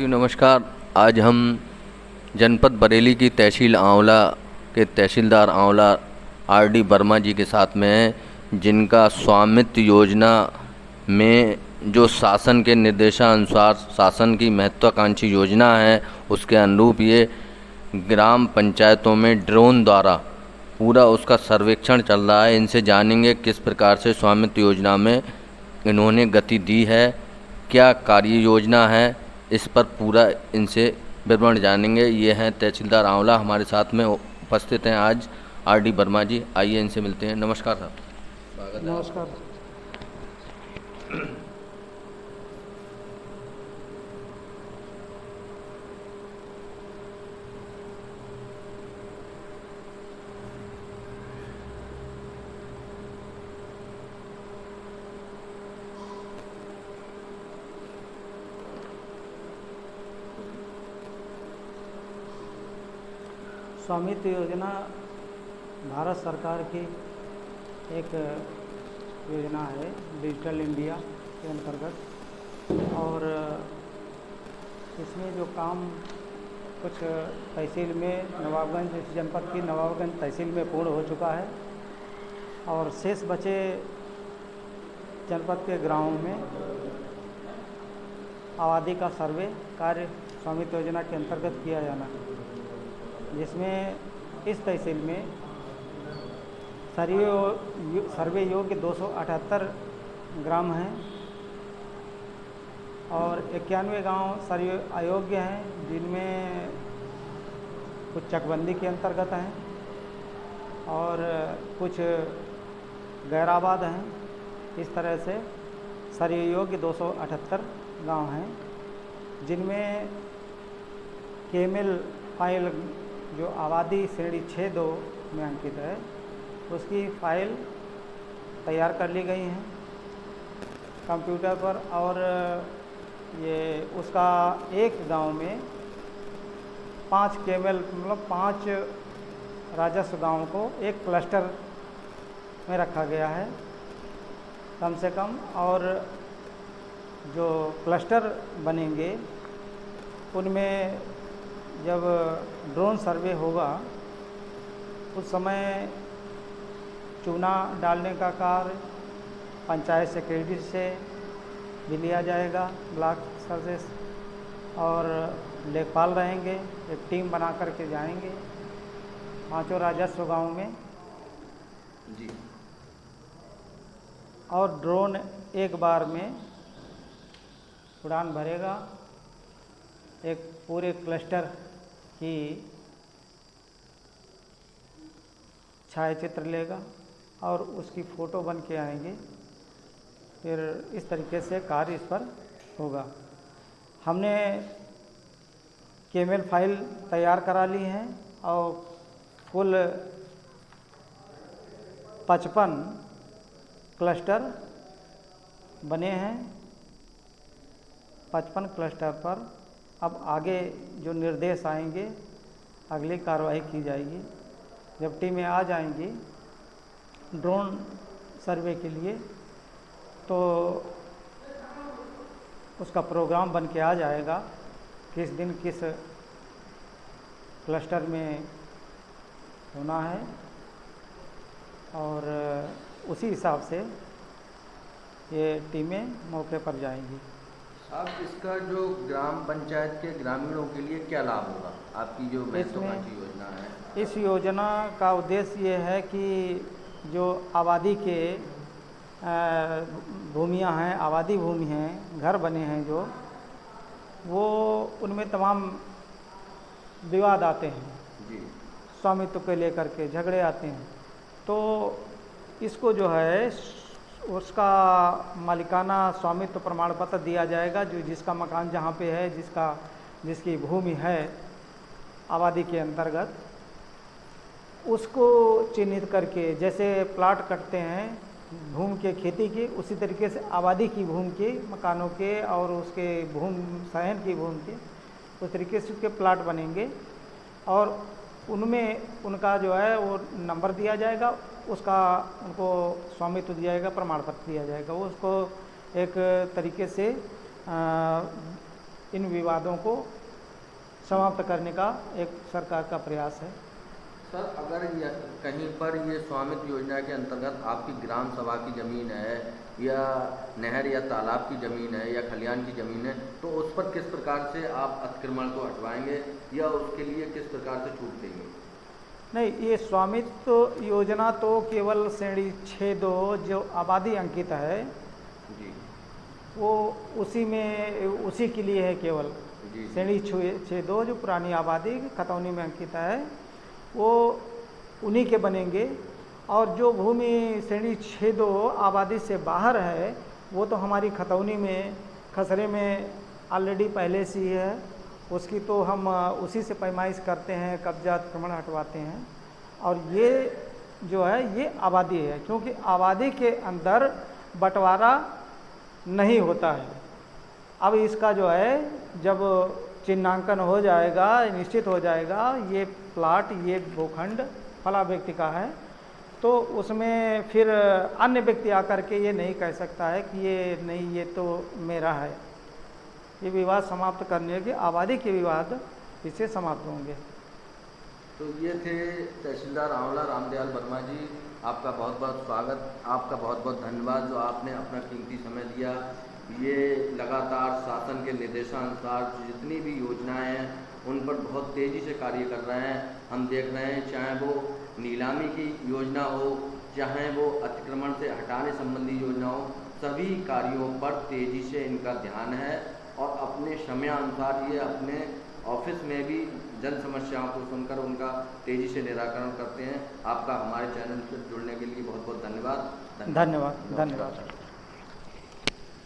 साथियों नमस्कार। आज हम जनपद बरेली की तहसील आंवला के तहसीलदार आंवला आर.डी. वर्मा जी के साथ में हैं, जिनका स्वामित्व योजना में जो शासन के निर्देशानुसार शासन की महत्वाकांक्षी योजना है उसके अनुरूप ये ग्राम पंचायतों में ड्रोन द्वारा पूरा उसका सर्वेक्षण चल रहा है। इनसे जानेंगे किस प्रकार से स्वामित्व योजना में इन्होंने गति दी है, क्या कार्य योजना है, इस पर पूरा इनसे विवरण जानेंगे। ये हैं तहसीलदार आंवला, हमारे साथ में उपस्थित हैं आज आर.डी. वर्मा जी। आइए इनसे मिलते हैं। नमस्कार साहब। स्वागत है। नमस्कार। स्वामित्व योजना भारत सरकार की एक योजना है डिजिटल इंडिया के अंतर्गत, और इसमें जो काम कुछ तहसील में नवाबगंज जनपद की नवाबगंज तहसील में पूर्ण हो चुका है और शेष बचे जनपद के गाँवों में आबादी का सर्वे कार्य स्वामित्व योजना के अंतर्गत किया जाना है, जिसमें इस तहसील में सर्वे योग्य 278 ग्राम हैं और 91 गांव सर्वे अयोग्य हैं, जिनमें कुछ चकबंदी के अंतर्गत हैं और कुछ गैराबाद हैं। इस तरह से सर्वे योग्य 278 गांव हैं, जिनमें केमिल फाइल जो आबादी श्रेणी 6-2 में अंकित है उसकी फाइल तैयार कर ली गई हैं कंप्यूटर पर, और ये उसका एक गांव में 5 केमिल मतलब 5 राजस्व गांव को एक क्लस्टर में रखा गया है कम से कम, और जो क्लस्टर बनेंगे उनमें जब ड्रोन सर्वे होगा उस समय चूना डालने का कार्य पंचायत सेक्रेटरी से भी लिया जाएगा, ब्लॉक स्तर से, और लेखपाल रहेंगे, एक टीम बना करके जाएंगे 5 राजस्व गाँव में जी। और ड्रोन एक बार में उड़ान भरेगा, एक पूरे क्लस्टर की छायाचित्र लेगा और उसकी फ़ोटो बन के आएंगे। फिर इस तरीके से कार्य इस पर होगा। हमने केमिल फाइल तैयार करा ली हैं और कुल 55 क्लस्टर बने हैं। 55 क्लस्टर पर अब आगे जो निर्देश आएंगे अगली कार्रवाई की जाएगी। जब टीमें आ जाएंगी ड्रोन सर्वे के लिए तो उसका प्रोग्राम बन के आ जाएगा, किस दिन किस क्लस्टर में होना है, और उसी हिसाब से ये टीमें मौके पर जाएंगी। अब इसका जो ग्राम पंचायत के ग्रामीणों के लिए क्या लाभ होगा, आपकी जो महत्वाकांक्षी योजना है? इस योजना का उद्देश्य ये है कि जो आबादी के भूमियां हैं, आबादी भूमि हैं, घर बने हैं जो, वो उनमें तमाम विवाद आते हैं जी। स्वामित्व को लेकर के झगड़े आते हैं, तो इसको जो है उसका मालिकाना स्वामित्व प्रमाण पत्र दिया जाएगा। जो जिसका मकान जहाँ पे है, जिसकी भूमि है आबादी के अंतर्गत, उसको चिन्हित करके, जैसे प्लाट कटते हैं भूमि के खेती की, उसी तरीके से आबादी की भूमि के मकानों के और उसके भूमि सहन की भूमि के उस तरीके से उसके प्लाट बनेंगे और उनमें उनका जो है वो नंबर दिया जाएगा, उसका उनको स्वामित्व दिया जाएगा, प्रमाण पत्र दिया जाएगा। वो उसको एक तरीके से इन विवादों को समाप्त करने का एक सरकार का प्रयास है। सर, अगर कहीं पर ये स्वामित्व योजना के अंतर्गत आपकी ग्राम सभा की ज़मीन है या नहर या तालाब की ज़मीन है या खलिहान की ज़मीन है, तो उस पर किस प्रकार से आप अतिक्रमण को हटवाएंगे या उसके लिए किस प्रकार से छूट देंगे? नहीं, ये स्वामित्व योजना तो केवल श्रेणी 6(2) जो आबादी अंकित है जी वो उसी के लिए है केवल। जी श्रेणी 6(2) जो पुरानी आबादी खतौनी में अंकित है वो उन्हीं के बनेंगे, और जो भूमि श्रेणी 6(2) आबादी से बाहर है वो तो हमारी खतौनी में खसरे में ऑलरेडी पहले से ही है, उसकी तो हम उसी से पैमाइश करते हैं, कब्जा अतिक्रमण हटवाते हैं। और ये जो है ये आबादी है, क्योंकि आबादी के अंदर बंटवारा नहीं होता है। अब इसका जो है जब चिन्हांकन हो जाएगा, निश्चित हो जाएगा ये प्लाट ये भूखंड फला व्यक्ति का है, तो उसमें फिर अन्य व्यक्ति आकर के ये नहीं कह सकता है कि ये नहीं ये तो मेरा है। ये विवाद समाप्त करने के आबादी के विवाद इससे समाप्त होंगे। तो ये थे तहसीलदार आंवला रामदयाल वर्मा जी, आपका बहुत बहुत स्वागत, आपका बहुत बहुत धन्यवाद जो आपने अपना कीमती समय दिया। ये लगातार शासन के निर्देशानुसार जितनी भी योजनाएं हैं उन पर बहुत तेज़ी से कार्य कर रहे हैं। हम देख रहे हैं चाहे वो नीलामी की योजना हो, चाहे वो अतिक्रमण से हटाने संबंधी योजना हो, सभी कार्यों पर तेज़ी से इनका ध्यान है और अपने समयानुसार ये अपने ऑफिस में भी जन समस्याओं को सुनकर उनका तेज़ी से निराकरण करते हैं। आपका हमारे चैनल से जुड़ने के लिए बहुत बहुत धन्यवाद। धन्यवाद।